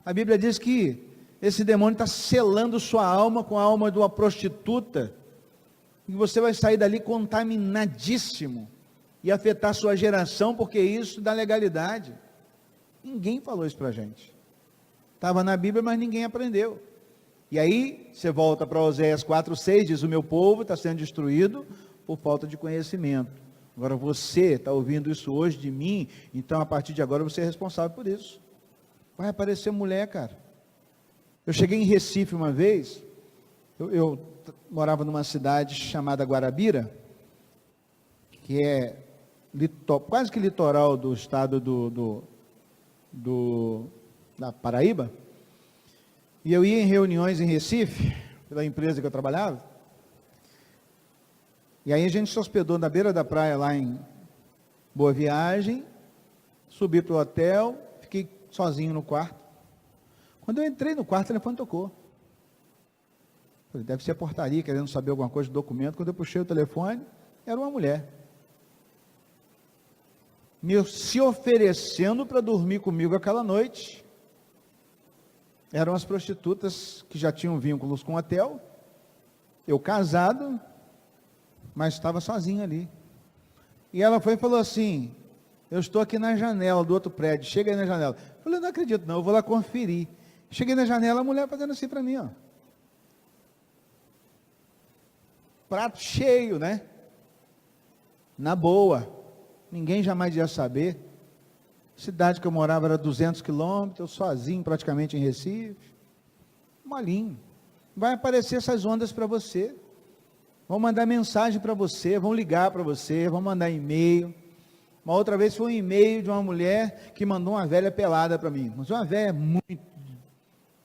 a Bíblia diz que esse demônio está selando sua alma com a alma de uma prostituta, e você vai sair dali contaminadíssimo, e afetar sua geração, porque isso dá legalidade. Ninguém falou isso para a gente. Estava na Bíblia, mas ninguém aprendeu. E aí, você volta para Oséias 4:6, diz, o meu povo está sendo destruído por falta de conhecimento. Agora você está ouvindo isso hoje de mim, então a partir de agora você é responsável por isso. Vai aparecer mulher, cara. Eu cheguei em Recife uma vez, eu morava numa cidade chamada Guarabira, que é quase que litoral do estado da Paraíba, e eu ia em reuniões em Recife, pela empresa que eu trabalhava, e aí a gente se hospedou na beira da praia lá em Boa Viagem, subi para o hotel, fiquei sozinho no quarto. Quando eu entrei no quarto, o telefone tocou. Falei, deve ser a portaria, querendo saber alguma coisa do documento. Quando eu puxei o telefone, era uma mulher. Se oferecendo para dormir comigo aquela noite. Eram as prostitutas que já tinham vínculos com o hotel. Eu casado, mas estava sozinho ali. E ela foi e falou assim, eu estou aqui na janela do outro prédio, chega aí na janela. Eu falei, não acredito não, eu vou lá conferir. Cheguei na janela, a mulher fazendo assim para mim, ó. Prato cheio, né? Na boa. Ninguém jamais ia saber. Cidade que eu morava era 200 quilômetros, sozinho praticamente em Recife. Molinho. Vai aparecer essas ondas para você. Vão mandar mensagem para você, vão ligar para você, vão mandar e-mail. Uma outra vez foi um e-mail de uma mulher que mandou uma velha pelada para mim. Mas uma velha muito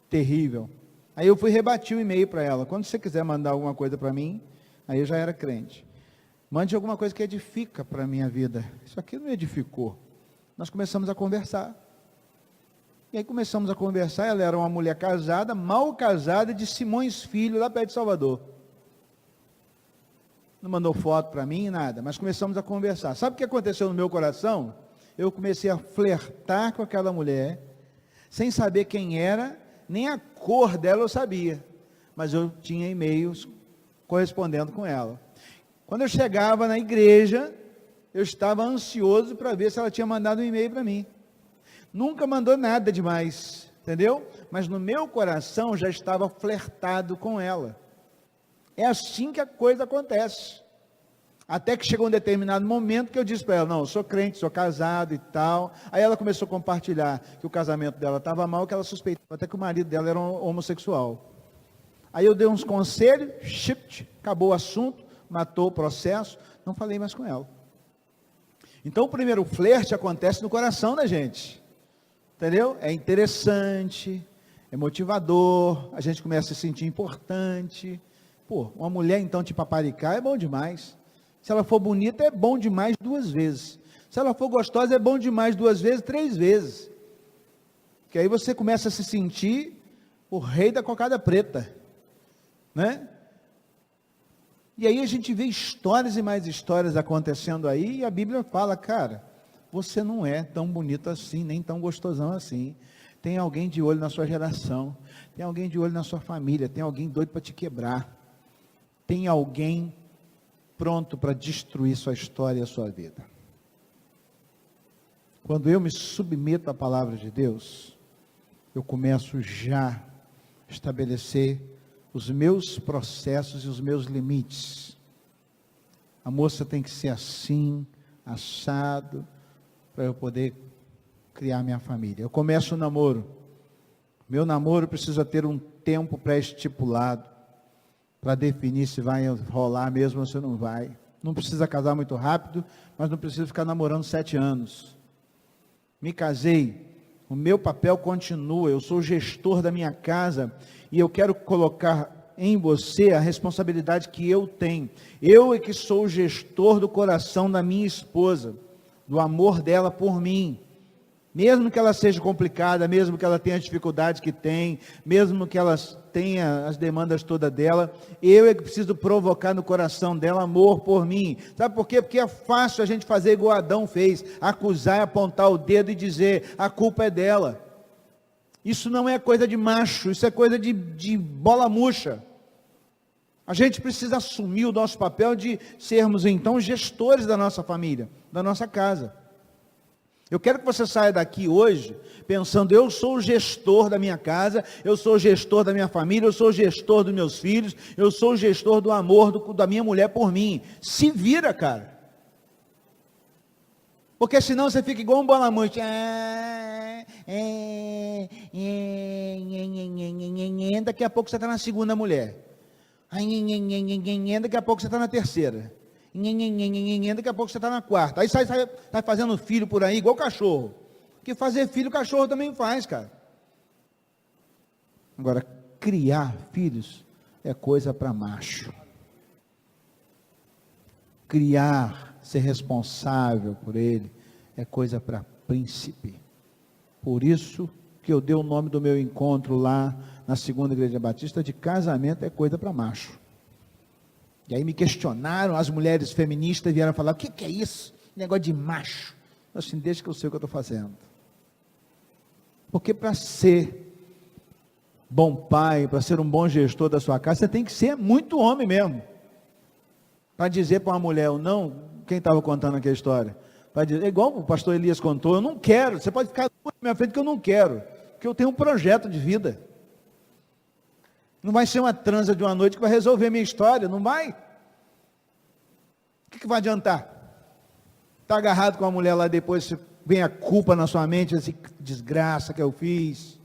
terrível. Aí eu fui rebater o e-mail para ela. Quando você quiser mandar alguma coisa para mim, aí eu já era crente. Mande alguma coisa que edifica para a minha vida. Isso aqui não edificou. Nós começamos a conversar. E aí começamos a conversar, ela era uma mulher casada, mal casada, de Simões Filho, lá perto de Salvador. Não mandou foto para mim, nada, mas começamos a conversar. Sabe o que aconteceu no meu coração? Eu comecei a flertar com aquela mulher, sem saber quem era, nem a cor dela eu sabia, mas eu tinha e-mails correspondendo com ela. Quando eu chegava na igreja, eu estava ansioso para ver se ela tinha mandado um e-mail para mim. Nunca mandou nada demais. entendeu? Mas no meu coração já estava flertado com ela. É assim que a coisa acontece. Até que chegou um determinado momento que eu disse para ela, não, eu sou crente, sou casado e tal. Aí ela começou a compartilhar que o casamento dela estava mal, que ela suspeitava até que o marido dela era um homossexual. Aí eu dei uns conselhos, acabou o assunto, matou o processo, não falei mais com ela. Então o primeiro flerte acontece no coração da gente, entendeu? É interessante, é motivador, a gente começa a se sentir importante. Pô, uma mulher então te paparicar é bom demais. Se ela for bonita é bom demais 2 vezes. Se ela for gostosa é bom demais 2 vezes, 3 vezes. Que aí você começa a se sentir o rei da cocada preta, né? E aí a gente vê histórias e mais histórias acontecendo aí, e a Bíblia fala, cara, você não é tão bonito assim, nem tão gostosão assim. Tem alguém de olho na sua geração, tem alguém de olho na sua família, tem alguém doido para te quebrar, tem alguém pronto para destruir sua história e a sua vida. Quando eu me submeto à palavra de Deus, eu começo já a estabelecer os meus processos e os meus limites. A moça tem que ser assim, assado, para eu poder criar minha família. Eu começo o namoro. Meu namoro precisa ter um tempo pré-estipulado, para definir se vai rolar mesmo ou se não vai. Não precisa casar muito rápido, mas não precisa ficar namorando 7 anos. Me casei, o meu papel continua, eu sou o gestor da minha casa, e eu quero colocar em você a responsabilidade que eu tenho. Eu é que sou o gestor do coração da minha esposa, do amor dela por mim. Mesmo que ela seja complicada, mesmo que ela tenha a dificuldade que tem, mesmo que ela tenha as demandas todas dela, eu é que preciso provocar no coração dela amor por mim. Sabe por quê? Porque é fácil a gente fazer igual Adão fez, acusar, apontar o dedo e dizer, a culpa é dela. Isso não é coisa de macho, isso é coisa de bola murcha. A gente precisa assumir o nosso papel de sermos então gestores da nossa família, da nossa casa. Eu quero que você saia daqui hoje pensando, eu sou o gestor da minha casa, eu sou o gestor da minha família, eu sou o gestor dos meus filhos, eu sou o gestor do amor da minha mulher por mim. Se vira, cara. Porque senão você fica igual um bola-monte. Daqui a pouco você está na segunda mulher. Daqui a pouco você está na terceira. Daqui a pouco você está na quarta. Aí sai fazendo filho por aí, igual cachorro. Porque fazer filho, o cachorro também faz, cara. Agora, criar filhos é coisa para macho. Criar, ser responsável por ele, é coisa para príncipe. Por isso que eu dei o nome do meu encontro lá na segunda igreja batista de casamento é coisa para macho. E aí me questionaram, as mulheres feministas vieram falar, o que é isso? Negócio de macho. Eu assim, deixa que eu sei o que eu estou fazendo. Porque para ser bom pai, para ser um bom gestor da sua casa, você tem que ser muito homem mesmo. Para dizer para uma mulher ou não, quem estava contando aqui a história? Para dizer, igual o pastor Elias contou, eu não quero, você pode ficar na minha frente que eu não quero, porque eu tenho um projeto de vida. Não vai ser uma transa de uma noite que vai resolver minha história, não vai. O que vai adiantar? Está agarrado com a mulher lá, depois vem a culpa na sua mente, assim, desgraça que eu fiz.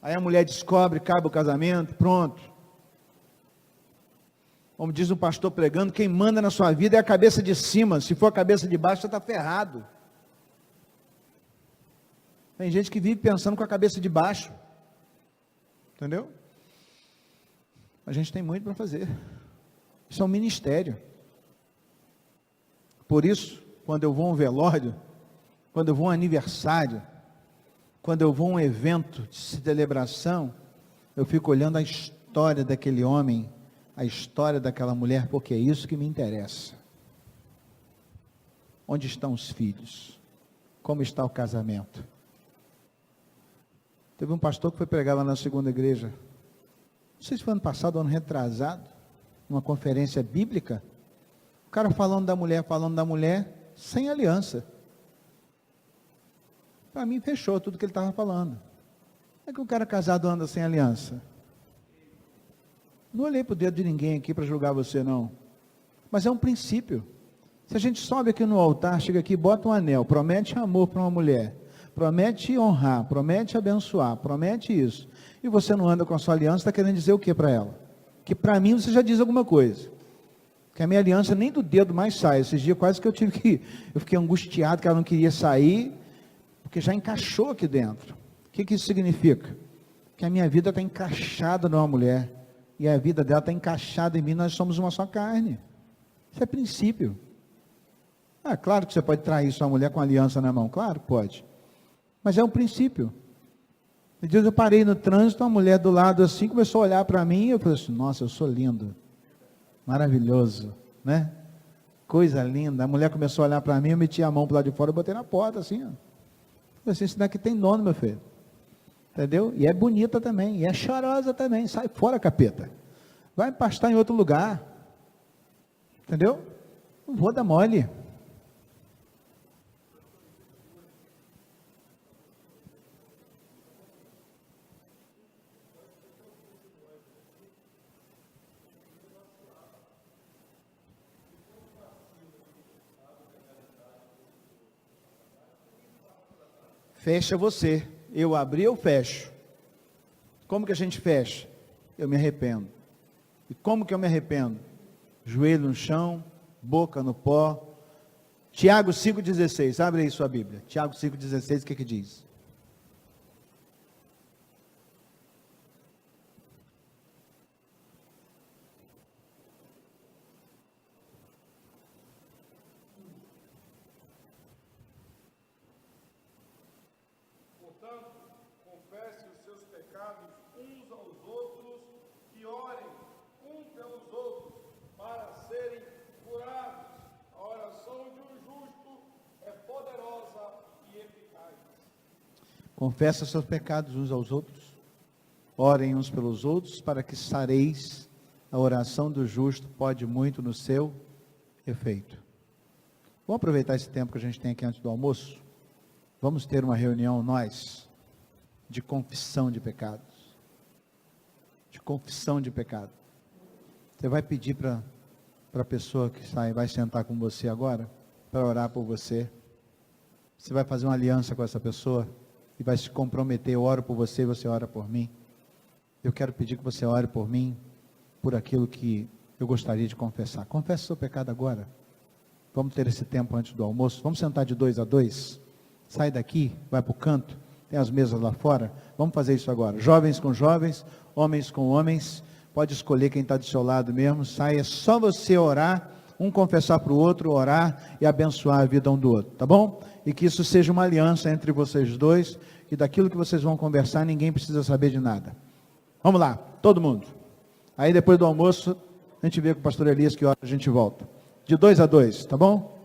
Aí a mulher descobre, acaba o casamento, pronto. Como diz um pastor pregando, quem manda na sua vida é a cabeça de cima, se for a cabeça de baixo, você está ferrado. Tem gente que vive pensando com a cabeça de baixo, entendeu? A gente tem muito para fazer. Isso é um ministério. Por isso, quando eu vou a um velório, quando eu vou a um aniversário, quando eu vou a um evento de celebração, eu fico olhando a história daquele homem, a história daquela mulher, porque é isso que me interessa. Onde estão os filhos? Como está o casamento? Teve um pastor que foi pregar lá na segunda igreja, não sei se foi ano passado, ano retrasado, numa conferência bíblica, o cara falando da mulher, sem aliança. Para mim fechou tudo que ele estava falando. É que o cara casado anda sem aliança. Não olhei para o dedo de ninguém aqui para julgar você, não. Mas é um princípio. Se a gente sobe aqui no altar, chega aqui, bota um anel, promete amor para uma mulher, promete honrar, promete abençoar, promete isso, e você não anda com a sua aliança, está querendo dizer o que para ela? Que para mim você já diz alguma coisa. Que a minha aliança nem do dedo mais sai. Esses dias quase que eu fiquei angustiado, que ela não queria sair, porque já encaixou aqui dentro. O que isso significa? Que a minha vida está encaixada numa mulher, e a vida dela está encaixada em mim, nós somos uma só carne. Isso é princípio. Claro que você pode trair sua mulher com aliança na mão, claro, pode. Mas é um princípio. Um dia eu parei no trânsito, uma mulher do lado assim, começou a olhar para mim, e eu falei assim, nossa, eu sou lindo. Maravilhoso, né? Coisa linda. A mulher começou a olhar para mim, eu meti a mão para o lado de fora, eu botei na porta assim, ó. Falei assim, isso daqui tem dono, meu filho. Entendeu? E é bonita também, e é chorosa também. Sai fora, capeta. Vai pastar em outro lugar. Entendeu? Não vou dar mole. Fecha você. Eu abri, eu fecho. Como que a gente fecha? Eu me arrependo. E como que eu me arrependo? Joelho no chão, boca no pó. Tiago 5,16, abre aí sua Bíblia. Tiago 5,16, o que diz? Portanto, confesse os seus pecados uns aos outros e orem uns pelos outros para serem curados. A oração de um justo é poderosa e eficaz. Confessa seus pecados uns aos outros, orem uns pelos outros, para que sareis. A oração do justo pode muito no seu efeito. Vamos aproveitar esse tempo que a gente tem aqui antes do almoço? Vamos ter uma reunião, nós, de confissão de pecados. De confissão de pecado. Você vai pedir para a pessoa que vai sentar com você agora, para orar por você. Você vai fazer uma aliança com essa pessoa e vai se comprometer. Eu oro por você e você ora por mim. Eu quero pedir que você ore por mim, por aquilo que eu gostaria de confessar. Confesse o seu pecado agora. Vamos ter esse tempo antes do almoço. Vamos sentar de 2 a 2. Sai daqui, vai para o canto. Tem as mesas lá fora. Vamos fazer isso agora. Jovens com jovens, homens com homens. Pode escolher quem está do seu lado mesmo. Sai, é só você orar. Um confessar para o outro, orar e abençoar a vida um do outro. Tá bom? E que isso seja uma aliança entre vocês dois. Que daquilo que vocês vão conversar, ninguém precisa saber de nada. Vamos lá, todo mundo. Aí depois do almoço, a gente vê com o pastor Elias que hora a gente volta. De 2 a 2, tá bom?